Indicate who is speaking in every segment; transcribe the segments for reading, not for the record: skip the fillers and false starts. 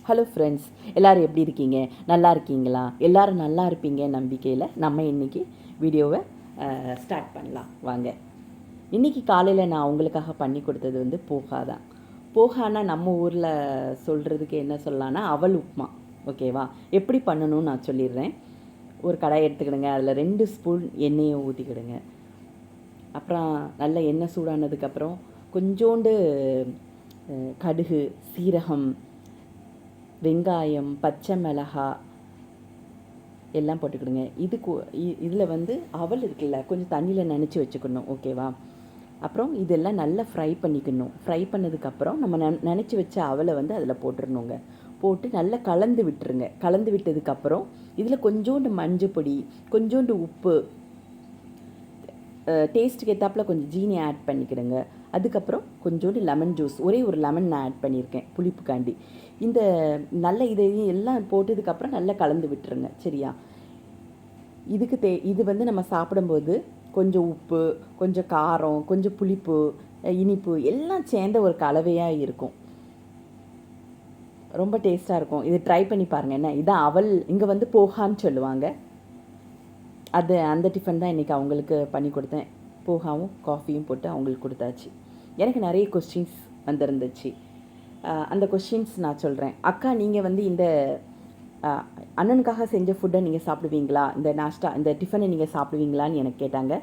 Speaker 1: Hello friends, எல்லோரும் எப்படி இருக்கீங்க? நல்லா இருக்கீங்களா? எல்லோரும் நல்லா இருப்பீங்க நம்பிக்கையில் நம்ம இன்றைக்கி வீடியோவை ஸ்டார்ட் பண்ணலாம் வாங்க. இன்றைக்கி காலையில் நான் உங்களுக்காக பண்ணி கொடுத்தது வந்து போகா தான். போகானா நம்ம ஊரில் சொல்கிறதுக்கு என்ன சொல்லலான்னா அவல் உப்புமா. ஓகேவா? எப்படி பண்ணணும்னு நான் சொல்லிடுறேன். ஒரு கடாய் எடுத்துக்கிடுங்க, அதில் 2 ஸ்பூன் எண்ணெயை ஊற்றிக்கிடுங்க. அப்புறம் நல்ல எண்ணெய் சூடானதுக்கப்புறம் கொஞ்சோண்டு கடுகு, சீரகம், வெங்காயம், பச்சை மிளகாய் எல்லாம் போட்டுக்கிடுங்க. இதில் வந்து அவல் இருக்குல்ல, கொஞ்சம் தண்ணியில் நனைச்சி வச்சுக்கணும். ஓகேவா? அப்புறம் இதெல்லாம் நல்லா ஃப்ரை பண்ணிக்கணும். ஃப்ரை பண்ணதுக்கப்புறம் நம்ம நனைச்சி வச்ச அவலை வந்து அதில் போட்டுடணுங்க. போட்டு நல்லா கலந்து விட்டுருங்க. கலந்து விட்டதுக்கப்புறம் இதில் கொஞ்சோண்டு மஞ்சள் பொடி, கொஞ்சோண்டு உப்பு, டேஸ்ட்டுக்கு ஏற்றாப்பில் கொஞ்சம் ஜீனி ஆட் பண்ணிக்கிடுங்க. அதுக்கப்புறம் கொஞ்சோண்டு லெமன் ஜூஸ், ஒரே ஒரு லெமன் நான் ஆட் பண்ணியிருக்கேன் புளிப்புக்காண்டி. இந்த நல்ல இதையும் எல்லாம் போட்டதுக்கப்புறம் நல்லா கலந்து விட்டுருங்க. சரியா? இது வந்து நம்ம சாப்பிடும்போது கொஞ்சம் உப்பு, கொஞ்சம் காரம், கொஞ்சம் புளிப்பு, இனிப்பு எல்லாம் சேர்ந்த ஒரு கலவையாக இருக்கும். ரொம்ப டேஸ்ட்டாக இருக்கும். இது ட்ரை பண்ணி பாருங்கள். என்ன இதான் அவல், இங்கே வந்து போகான்னு சொல்லுவாங்க. அந்த டிஃபன் தான் இன்றைக்கி அவங்களுக்கு பண்ணி கொடுத்தேன். போகாவும் காஃபியும் போட்டு அவங்களுக்கு கொடுத்தாச்சு. எனக்கு நிறைய கொஸ்டின்ஸ் வந்துருந்துச்சு. அந்த கொஸ்டின்ஸ் நான் சொல்கிறேன். அக்கா, நீங்கள் வந்து இந்த அண்ணனுக்காக செஞ்ச ஃபுட்டை நீங்கள் சாப்பிடுவீங்களா? இந்த நாஷ்டா, இந்த டிஃபனை நீங்கள் சாப்பிடுவீங்களான்னு எனக்கு கேட்டாங்க.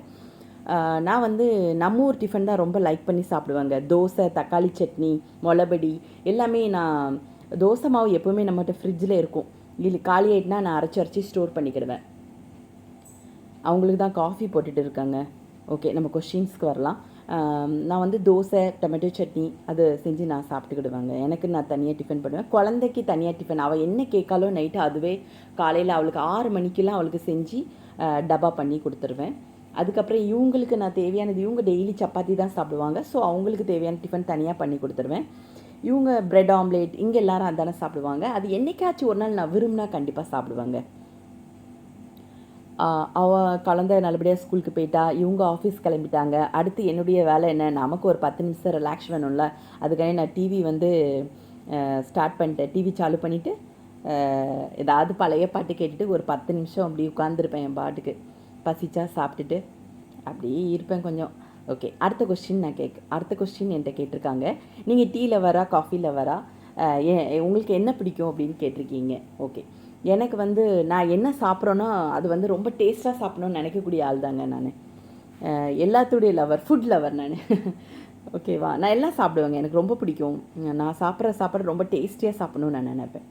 Speaker 1: நான் வந்து நம்ம ஊர் டிஃபன் தான் ரொம்ப லைக் பண்ணி சாப்பிடுவாங்க. தோசை, தக்காளி சட்னி, முளபடி எல்லாமே. நான் தோசை மாவு எப்போவுமே நம்மகிட்ட ஃப்ரிட்ஜில் இருக்கும். இல்லை காலி ஆகிட்டுனா நான் அரைச்சி ஸ்டோர் பண்ணிக்கிடுவேன். அவங்களுக்கு தான் காஃபி போட்டுட்டு இருக்காங்க. ஓகே, நம்ம கொஸ்டின்ஸ்க்கு வரலாம். நான் வந்து தோசை, டொமேட்டோ சட்னி அது செஞ்சு நான் சாப்பிட்டுக்கிடுவேங்க. எனக்கு நான் தனியாக டிஃபன் பண்ணுவேன். குழந்தைக்கு தனியாக டிஃபன், அவள் என்ன கேட்காலோ நைட்டு அதுவே காலையில் அவளுக்கு 6 மணிக்கெலாம் அவளுக்கு செஞ்சு டப்பா பண்ணி கொடுத்துருவேன். அதுக்கப்புறம் இவங்களுக்கு நான் தேவையானது, இவங்க டெய்லி சப்பாத்தி தான் சாப்பிடுவாங்க. ஸோ அவங்களுக்கு தேவையான டிஃபன் தனியாக பண்ணி கொடுத்துருவேன். இவங்க பிரெட் ஆம்லேட், இங்கே எல்லாரும் அதானே சாப்பிடுவாங்க. அது என்றைக்காச்சும் ஒரு நாள் நான் விரும்பினா கண்டிப்பாக சாப்பிடுவாங்க. அவள் குழந்தை நல்லபடியாக ஸ்கூலுக்கு போயிட்டா, இவங்க ஆஃபீஸ் கிளம்பிட்டாங்க. அடுத்து என்னுடைய வேலை என்ன, நமக்கு ஒரு 10 நிமிஷம் ரிலாக்ஸ் வேணும்ல. அதுக்காக நான் டிவி வந்து ஸ்டார்ட் பண்ணிட்டேன். டிவி சாலு பண்ணிவிட்டு ஏதாவது பழைய பாட்டு கேட்டுட்டு ஒரு 10 நிமிஷம் அப்படி உட்காந்துருப்பேன் என் பாட்டுக்கு. பசிச்சா சாப்பிட்டுட்டு அப்படியே இருப்பேன் கொஞ்சம். ஓகே, அடுத்த கொஸ்டின் என்கிட்ட கேட்டிருக்காங்க. நீங்கள் டீ லவரா, காஃபி லவரா, உங்களுக்கு என்ன பிடிக்கும் அப்படின்னு கேட்டிருக்கீங்க. ஓகே, எனக்கு வந்து நான் என்ன சாப்பிட்றேனோ அது வந்து ரொம்ப டேஸ்ட்டாக சாப்பிட்ணுன்னு நினைக்கக்கூடிய ஆள் தாங்க நான். எல்லாத்துடைய லவர், ஃபுட் லவர் நான். ஓகேவா? நான் எல்லாம் சாப்பிடுவேங்க. எனக்கு ரொம்ப பிடிக்கும். நான் சாப்பிட்ற சாப்பாடு ரொம்ப டேஸ்டியாக சாப்பிட்ணுன்னு நான் நினைப்பேன்.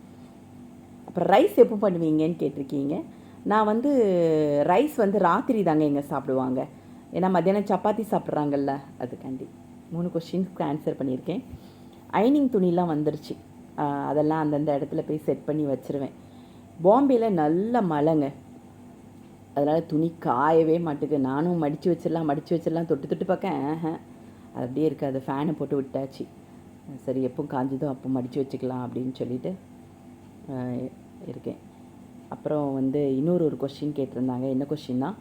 Speaker 1: அப்புறம் ரைஸ் எப்போ பண்ணுவீங்கன்னு கேட்டிருக்கீங்க. நான் வந்து ரைஸ் வந்து ராத்திரி தாங்க எங்கே சாப்பிடுவாங்க. ஏன்னா மத்தியானம் சப்பாத்தி சாப்பிட்றாங்கல்ல, அதுக்காண்டி. 3 கொஸ்டின்ஸ்க்கு ஆன்சர் பண்ணியிருக்கேன். அயனிங் துணிலாம் வந்துருச்சு. அதெல்லாம் அந்தந்த இடத்துல போய் செட் பண்ணி வச்சுருவேன். பாம்பேயில் நல்ல மழைங்க, அதனால் துணி காயவே மாட்டுக்கு. நானும் மடித்து வச்சிடலாம் தொட்டு பார்க்க அது அப்படியே இருக்காது. ஃபேனை போட்டு விட்டாச்சு. சரி, எப்போ காஞ்சதோ அப்போ மடித்து வச்சுக்கலாம் அப்படின்னு சொல்லிட்டு இருக்கேன். அப்புறம் வந்து ஒரு கொஸ்டின் கேட்டிருந்தாங்க. என்ன கொஸ்டின்னா,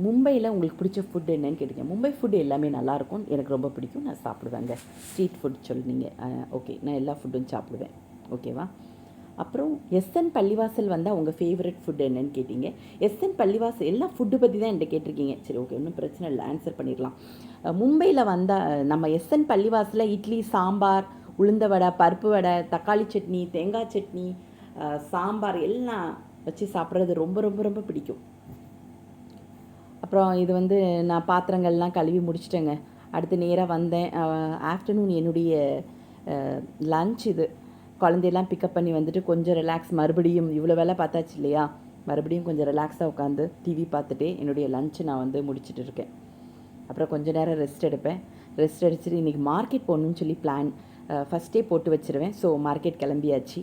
Speaker 1: மும்பையில் உங்களுக்கு பிடிச்ச ஃபுட் என்னன்னு கேட்டிருக்கேன். மும்பை ஃபுட்டு எல்லாமே நல்லாயிருக்கும், எனக்கு ரொம்ப பிடிக்கும், நான் சாப்பிடுவேங்க. ஸ்ட்ரீட் ஃபுட் சொல்லுவீங்க. ஓகே, நான் எல்லா ஃபுட்டும் சாப்பிடுவேன். ஓகேவா? அப்புறம் எஸ்என் பள்ளிவாசல் வந்தால் உங்கள் ஃபேவரட் ஃபுட் என்னன்னு கேட்டிங்க. எஸ்என் பள்ளிவாசல் எல்லா ஃபுட்டு பற்றி தான் என்கிட்ட கேட்டிருக்கீங்க. சரி, ஓகே, ஒன்றும் பிரச்சனை இல்லை, ஆன்சர் பண்ணிடலாம். மும்பையில் வந்தால் நம்ம எஸ்என் பள்ளிவாசலில் இட்லி, சாம்பார், உளுந்த வடை, பருப்பு வடை, தக்காளி சட்னி, தேங்காய் சட்னி, சாம்பார் எல்லாம் வச்சு சாப்பிட்றது ரொம்ப ரொம்ப ரொம்ப பிடிக்கும். அப்புறம் இது வந்து நான் பாத்திரங்கள்லாம் கழுவி முடிச்சிட்டேங்க. அடுத்து நேராக வந்தேன். ஆஃப்டர்நூன் என்னுடைய லன்ச் இது. குழந்தையெல்லாம் பிக்கப் பண்ணி வந்துட்டு கொஞ்சம் ரிலாக்ஸ், மறுபடியும் இவ்வளோ வேலை பார்த்தாச்சு இல்லையா, மறுபடியும் கொஞ்சம் ரிலாக்ஸாக உட்காந்து டிவி பார்த்துட்டே என்னுடைய லன்ச்சு நான் வந்து முடிச்சுட்டு இருக்கேன். அப்புறம் கொஞ்சம் நேரம் ரெஸ்ட் எடுத்துட்டு இன்றைக்கி மார்க்கெட் போகணுன்னு சொல்லி பிளான் ஃபஸ்ட்டே போட்டு வச்சுருவேன். ஸோ மார்க்கெட் கிளம்பியாச்சு.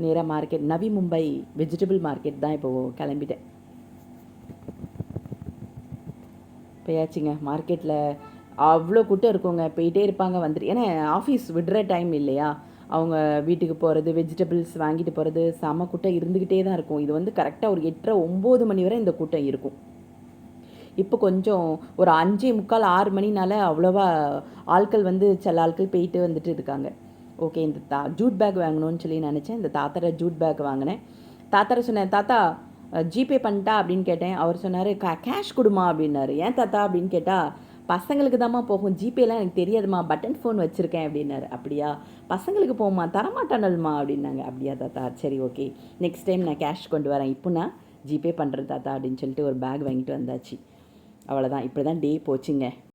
Speaker 1: நேராக market, Navi Mumbai vegetable market தான் இப்போது கிளம்பிட்டேன். போயாச்சுங்க. மார்க்கெட்டில் அவ்வளோ கூட்டம் இருக்குங்க, போயிட்டே இருப்பாங்க வந்துட்டு. ஏன்னா ஆஃபீஸ் விடுற டைம் இல்லையா, அவங்க வீட்டுக்கு போகிறது, வெஜிடபிள்ஸ் வாங்கிட்டு போகிறது, செம கூட்டம் இருந்துக்கிட்டே தான் இருக்கும். இது வந்து கரெக்டாக ஒரு 8:30 9 மணி வரை இந்த கூட்டம் இருக்கும். இப்போ கொஞ்சம் ஒரு 5:45 6 மணினால அவ்வளோவா ஆட்கள் வந்து சில ஆட்கள் போயிட்டு வந்துட்டு இருக்காங்க. ஓகே இந்த ஜூட் பேக் வாங்கணும்னு சொல்லி நினச்சேன். இந்த தாத்தாரை ஜூட் பேக் வாங்கினேன். தாத்தாரை சொன்னேன், தாத்தா ஜிபே பண்ணிட்டா அப்படின்னு கேட்டேன். அவர் சொன்னார், கேஷ் கொடுமா அப்படின்னாரு. ஏன் தாத்தா அப்படின்னு கேட்டால், பசங்களுக்கு தாம்மா போகும், ஜிபேலாம் எனக்கு தெரியாதுமா, பட்டன் ஃபோன் வச்சுருக்கேன் அப்படின்னாரு. அப்படியா, பசங்களுக்கு போகுமா, தரமாட்டானல்மா அப்படின்னாங்க. அப்படியா தாத்தா, சரி ஓகே, நெக்ஸ்ட் டைம் நான் கேஷ் கொண்டு வரேன், இப்போ நான் ஜிபே பண்ணுறேன் தாத்தா அப்படின்னு சொல்லிட்டு ஒரு பேக் வாங்கிட்டு வந்தாச்சு. அவ்வளோதான், இப்படி தான் டே போச்சுங்க.